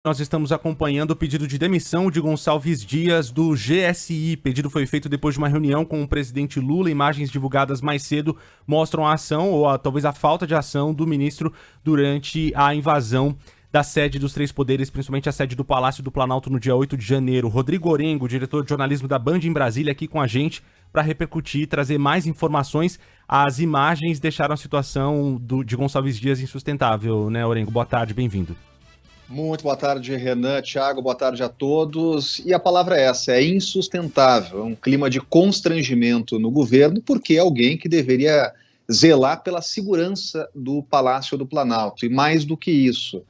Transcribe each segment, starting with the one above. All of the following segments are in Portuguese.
Nós estamos acompanhando o pedido de demissão de Gonçalves Dias do GSI. O pedido foi feito depois de uma reunião com o presidente Lula. Imagens divulgadas mais cedo mostram a ação, ou talvez a falta de ação, do ministro durante a invasão da sede dos três poderes, principalmente a sede do Palácio do Planalto no dia 8 de janeiro. Rodrigo Orengo, diretor de jornalismo da Band em Brasília, aqui com a gente para repercutir e trazer mais informações. As imagens deixaram a situação de Gonçalves Dias insustentável, né, Orengo? Boa tarde, bem-vindo. Muito boa tarde, Renan, Thiago, boa tarde a todos. E a palavra é essa, é insustentável, é um clima de constrangimento no governo, porque é alguém que deveria zelar pela segurança do Palácio do Planalto. E mais do que isso,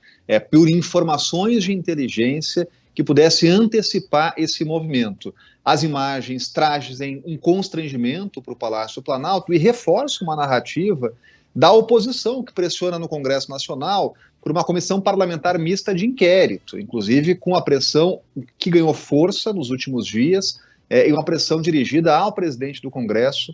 por informações de inteligência que pudesse antecipar esse movimento. As imagens trazem um constrangimento para o Palácio do Planalto e reforçam uma narrativa da oposição que pressiona no Congresso Nacional por uma comissão parlamentar mista de inquérito, inclusive com a pressão que ganhou força nos últimos dias, e uma pressão dirigida ao presidente do Congresso,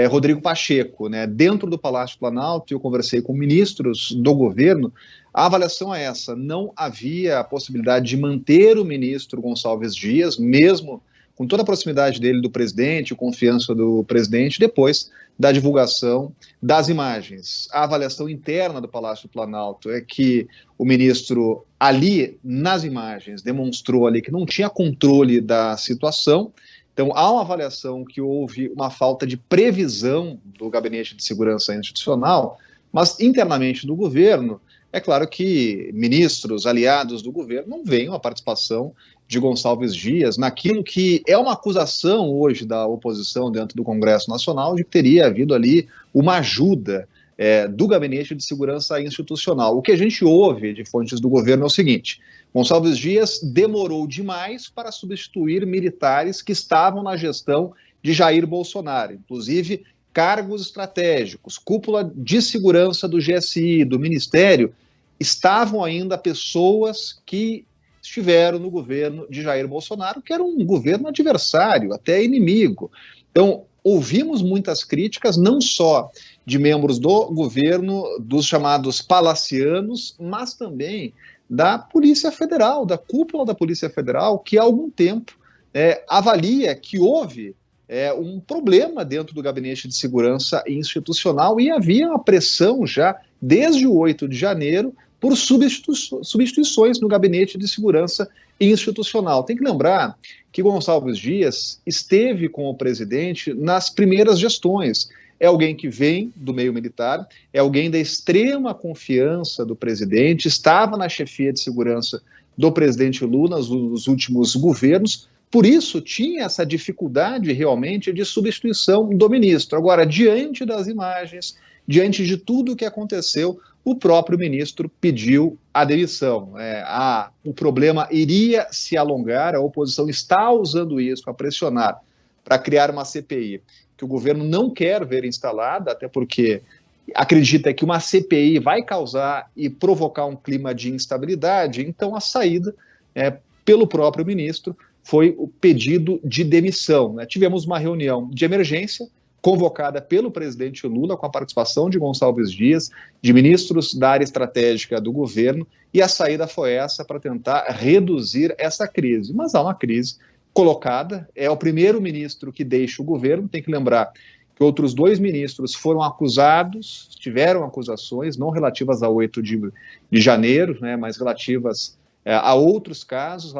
Rodrigo Pacheco, né? Dentro do Palácio do Planalto, eu conversei com ministros do governo, a avaliação é essa: não havia a possibilidade de manter o ministro Gonçalves Dias, mesmo com toda a proximidade dele do presidente, confiança do presidente, depois da divulgação das imagens. A avaliação interna do Palácio do Planalto é que o ministro ali, nas imagens, demonstrou ali que não tinha controle da situação. Então, há uma avaliação que houve uma falta de previsão do Gabinete de Segurança Institucional, mas internamente do governo, é claro que ministros, aliados do governo, não veem a participação de Gonçalves Dias naquilo que é uma acusação hoje da oposição dentro do Congresso Nacional de que teria havido ali uma ajuda do Gabinete de Segurança Institucional. O que a gente ouve de fontes do governo é o seguinte: Gonçalves Dias demorou demais para substituir militares que estavam na gestão de Jair Bolsonaro, inclusive cargos estratégicos, cúpula de segurança do GSI, do Ministério, estavam ainda pessoas que estiveram no governo de Jair Bolsonaro, que era um governo adversário, até inimigo. Então, ouvimos muitas críticas, não só de membros do governo, dos chamados palacianos, mas também da Polícia Federal, da cúpula da Polícia Federal, que há algum tempo avalia que houve um problema dentro do Gabinete de Segurança Institucional e havia uma pressão já desde o 8 de janeiro por substituições no Gabinete de Segurança Institucional. Tem que lembrar que Gonçalves Dias esteve com o presidente nas primeiras gestões. É alguém que vem do meio militar, é alguém da extrema confiança do presidente, estava na chefia de segurança do presidente Lula nos últimos governos, por isso tinha essa dificuldade realmente de substituição do ministro. Agora, diante das imagens, diante de tudo o que aconteceu, o próprio ministro pediu a demissão. O problema iria se alongar, a oposição está usando isso para pressionar, para criar uma CPI, que o governo não quer ver instalada, até porque acredita que uma CPI vai causar e provocar um clima de instabilidade. Então a saída, pelo próprio ministro, foi o pedido de demissão. Tivemos uma reunião de emergência convocada pelo presidente Lula, com a participação de Gonçalves Dias, de ministros da área estratégica do governo, e a saída foi essa, para tentar reduzir essa crise. Mas há uma crise colocada, é o primeiro ministro que deixa o governo. Tem que lembrar que outros dois ministros foram acusados, tiveram acusações, não relativas a 8 de janeiro, mas relativas a outros casos,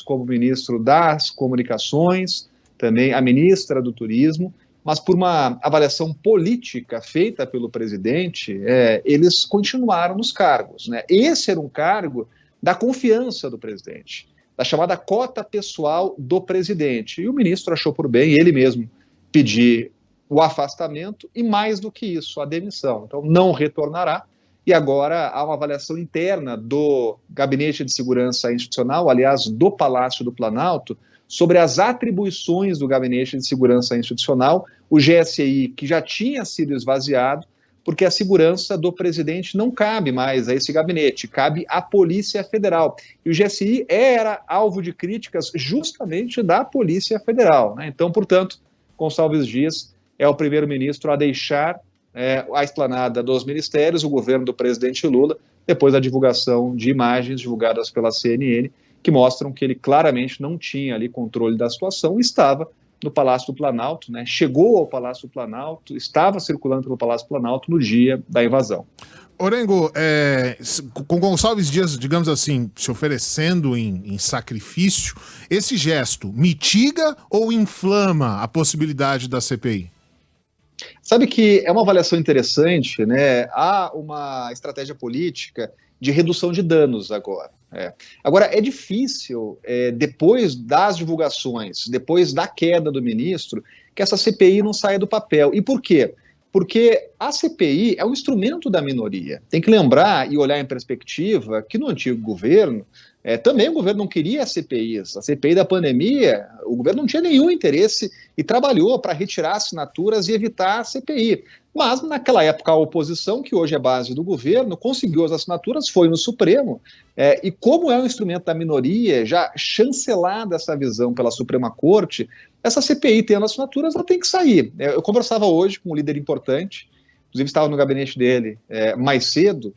como o ministro das Comunicações, também a ministra do Turismo, mas por uma avaliação política feita pelo presidente, eles continuaram nos cargos. Esse era um cargo da confiança do presidente, da chamada cota pessoal do presidente. E o ministro achou por bem, ele mesmo, pedir o afastamento e, mais do que isso, a demissão. Então, não retornará. E agora há uma avaliação interna do Gabinete de Segurança Institucional, aliás, do Palácio do Planalto, sobre as atribuições do Gabinete de Segurança Institucional, o GSI, que já tinha sido esvaziado, porque a segurança do presidente não cabe mais a esse gabinete, cabe à Polícia Federal. E o GSI era alvo de críticas justamente da Polícia Federal. Então, portanto, Gonçalves Dias é o primeiro-ministro a deixar a esplanada dos ministérios, o governo do presidente Lula, depois da divulgação de imagens divulgadas pela CNN, que mostram que ele claramente não tinha ali controle da situação, estava no Palácio do Planalto, né? Chegou ao Palácio do Planalto, estava circulando pelo Palácio do Planalto no dia da invasão. Orengo, com Gonçalves Dias, digamos assim, se oferecendo em sacrifício, esse gesto mitiga ou inflama a possibilidade da CPI? Sabe que é uma avaliação interessante, né? Há uma estratégia política de redução de danos agora. Agora, é difícil, depois das divulgações, depois da queda do ministro, que essa CPI não saia do papel. E por quê? Porque a CPI é um instrumento da minoria. Tem que lembrar e olhar em perspectiva que no antigo governo, também o governo não queria CPIs. A CPI da pandemia, o governo não tinha nenhum interesse e trabalhou para retirar assinaturas e evitar a CPI. Mas, naquela época, a oposição, que hoje é base do governo, conseguiu as assinaturas, foi no Supremo, e como é um instrumento da minoria, já chancelada essa visão pela Suprema Corte, essa CPI tendo assinaturas, ela tem que sair. Eu conversava hoje com um líder importante, inclusive estava no gabinete dele mais cedo,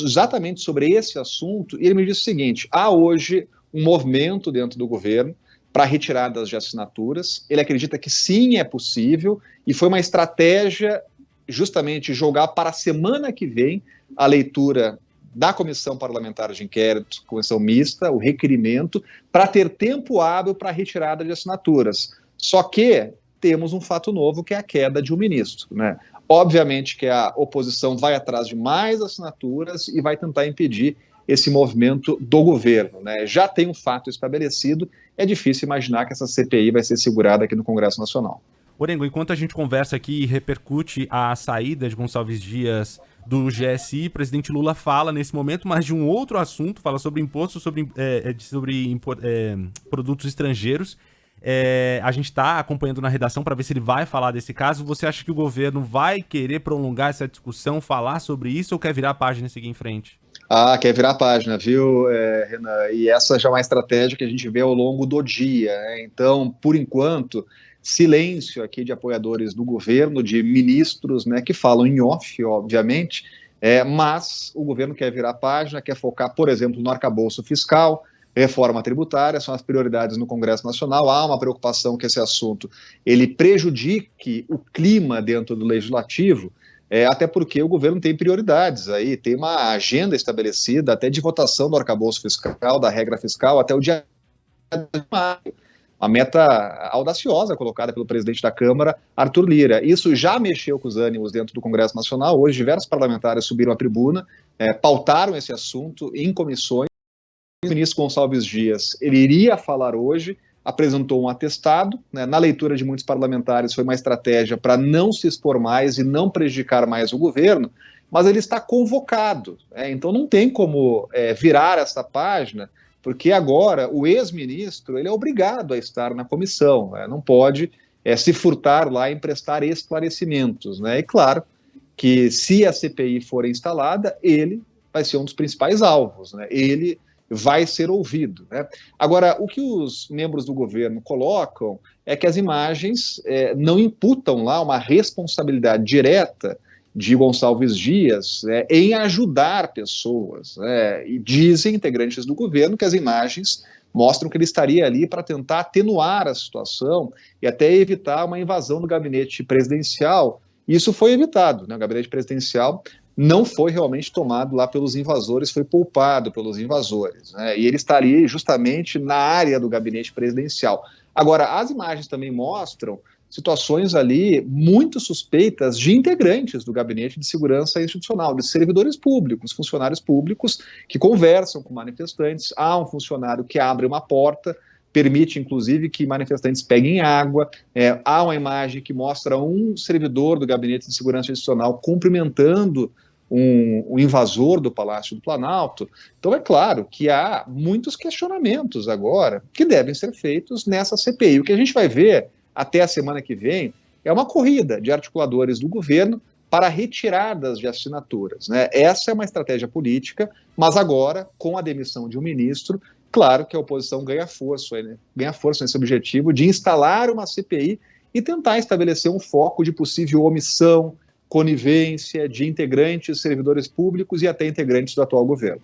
exatamente sobre esse assunto, e ele me disse o seguinte: há hoje um movimento dentro do governo para retiradas de assinaturas, ele acredita que sim, é possível, e foi uma estratégia justamente jogar para a semana que vem a leitura da Comissão Parlamentar de Inquérito, comissão mista, o requerimento, para ter tempo hábil para a retirada de assinaturas. Só que temos um fato novo, que é a queda de um ministro, né? Obviamente que a oposição vai atrás de mais assinaturas e vai tentar impedir esse movimento do governo, né? Já tem um fato estabelecido, é difícil imaginar que essa CPI vai ser segurada aqui no Congresso Nacional. Orengo, enquanto a gente conversa aqui e repercute a saída de Gonçalves Dias do GSI, o presidente Lula fala nesse momento, mas de um outro assunto, fala sobre imposto sobre produtos estrangeiros. A gente está acompanhando na redação para ver se ele vai falar desse caso. Você acha que o governo vai querer prolongar essa discussão, falar sobre isso, ou quer virar a página e seguir em frente? Quer virar a página, viu, Renan? E essa já é uma estratégia que a gente vê ao longo do dia, né? Então, por enquanto, silêncio aqui de apoiadores do governo, de ministros, né, que falam em off, obviamente, mas o governo quer virar a página, quer focar, por exemplo, no arcabouço fiscal, reforma tributária, são as prioridades no Congresso Nacional. Há uma preocupação que esse assunto ele prejudique o clima dentro do Legislativo, até porque o governo tem prioridades aí, tem uma agenda estabelecida até de votação do arcabouço fiscal, da regra fiscal, até o dia de maio. Uma meta audaciosa colocada pelo presidente da Câmara, Arthur Lira. Isso já mexeu com os ânimos dentro do Congresso Nacional. Hoje, diversos parlamentares subiram à tribuna, pautaram esse assunto em comissões. O ministro Gonçalves Dias, ele iria falar hoje, apresentou um atestado, né? Na leitura de muitos parlamentares foi uma estratégia para não se expor mais e não prejudicar mais o governo, mas ele está convocado, então não tem como virar essa página, porque agora o ex-ministro ele é obrigado a estar na comissão, não pode se furtar lá em prestar esclarecimentos, né? E claro que se a CPI for instalada, ele vai ser um dos principais alvos, né? Ele vai ser ouvido, né? Agora, o que os membros do governo colocam é que as imagens não imputam lá uma responsabilidade direta de Gonçalves Dias em ajudar pessoas, né? E dizem integrantes do governo que as imagens mostram que ele estaria ali para tentar atenuar a situação e até evitar uma invasão do gabinete presidencial. Isso foi evitado, né? O gabinete presidencial não foi realmente tomado lá pelos invasores, foi poupado pelos invasores, né? E ele estaria justamente na área do gabinete presidencial. Agora, as imagens também mostram situações ali muito suspeitas de integrantes do Gabinete de Segurança Institucional, de servidores públicos, funcionários públicos que conversam com manifestantes. Há um funcionário que abre uma porta, permite, inclusive, que manifestantes peguem água. Há uma imagem que mostra um servidor do Gabinete de Segurança Institucional cumprimentando um invasor do Palácio do Planalto. Então, é claro que há muitos questionamentos agora que devem ser feitos nessa CPI. O que a gente vai ver até a semana que vem é uma corrida de articuladores do governo para retiradas de assinaturas, né? Essa é uma estratégia política, mas agora, com a demissão de um ministro, claro que a oposição ganha força, né? Ganha força nesse objetivo de instalar uma CPI e tentar estabelecer um foco de possível omissão, conivência de integrantes, servidores públicos e até integrantes do atual governo.